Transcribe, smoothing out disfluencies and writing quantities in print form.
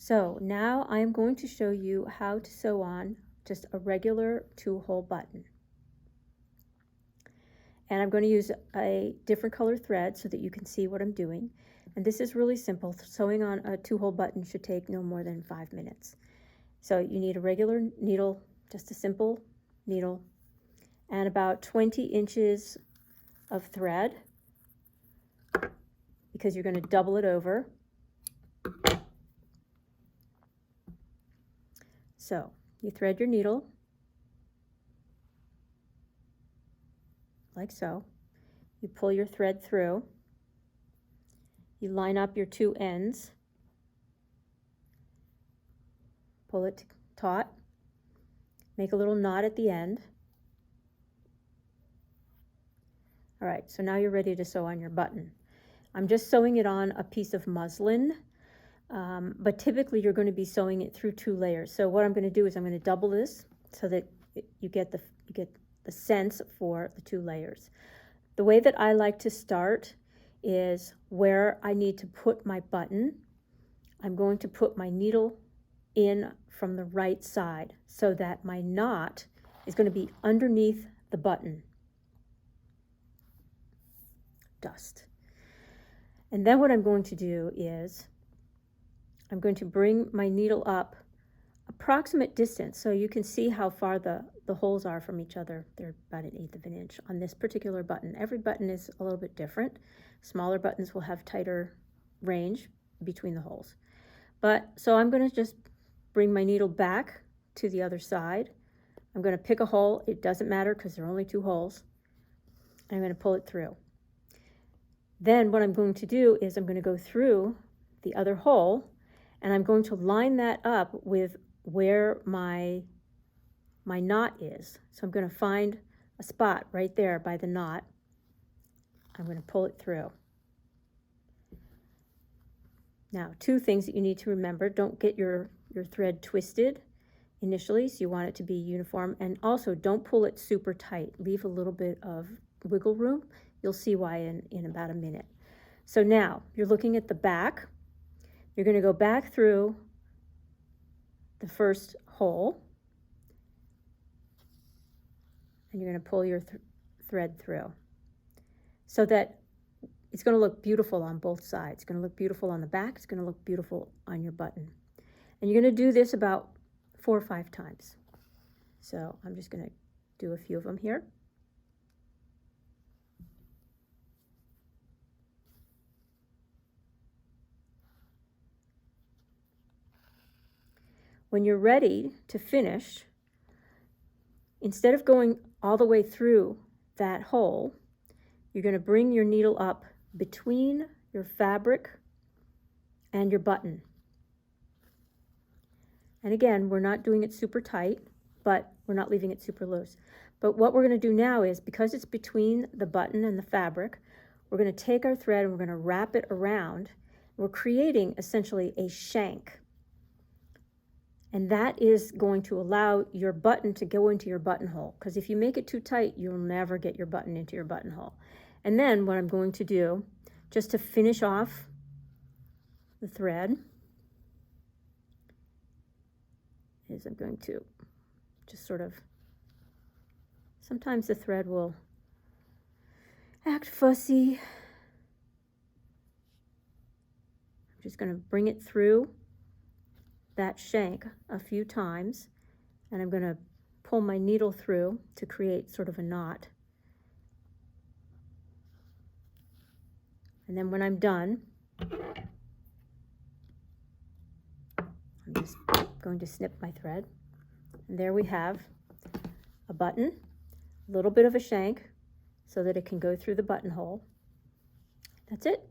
So now I'm going to show you how to sew on just a regular 2-hole button. And I'm going to use a different color thread so that you can see what I'm doing. And this is really simple. Sewing on a 2-hole button should take no more than 5 minutes. So you need a regular needle, just a simple needle, and about 20 inches of thread, because you're going to double it over. So you thread your needle like so. You pull your thread through. You line up your 2 ends. Pull it taut. Make a little knot at the end. All right, so now you're ready to sew on your button. I'm just sewing it on a piece of muslin, but typically you're going to be sewing it through 2 layers. So what I'm going to do is I'm going to double this so that you get the sense for the 2 layers. The way that I like to start is where I need to put my button. I'm going to put my needle in from the right side so that my knot is going to be underneath the button. Dust. And then what I'm going to do is I'm going to bring my needle up approximate distance so you can see how far the holes are from each other. They're about 1/8 of an inch on this particular button. Every button is a little bit different. Smaller buttons will have tighter range between the holes. But so I'm going to just bring my needle back to the other side. I'm going to pick a hole. It doesn't matter because there are only 2 holes. I'm going to pull it through. Then what I'm going to do is I'm going to go through the other hole, and I'm going to line that up with where my knot is. So I'm going to find a spot right there by the knot. I'm going to pull it through. Now, 2 things that you need to remember. Don't get your thread twisted initially, so you want it to be uniform. And also, don't pull it super tight. Leave a little bit of wiggle room. You'll see why in about a minute. So now, you're looking at the back. You're going to go back through the first hole, and you're going to pull your thread through so that it's going to look beautiful on both sides. It's going to look beautiful on the back. It's going to look beautiful on your button. And you're going to do this about 4 or 5 times. So I'm just going to do a few of them here. When you're ready to finish, instead of going all the way through that hole, you're going to bring your needle up between your fabric and your button. And again, we're not doing it super tight, but we're not leaving it super loose. But what we're going to do now is, because it's between the button and the fabric, we're going to take our thread and we're going to wrap it around. We're creating essentially a shank. And that is going to allow your button to go into your buttonhole, because if you make it too tight, you'll never get your button into your buttonhole. And then what I'm going to do, just to finish off the thread, is I'm going to just sort of, sometimes the thread will act fussy. I'm just going to bring it through that shank a few times, and I'm going to pull my needle through to create sort of a knot. And then when I'm done, I'm just going to snip my thread. And there we have a button, a little bit of a shank so that it can go through the buttonhole. That's it.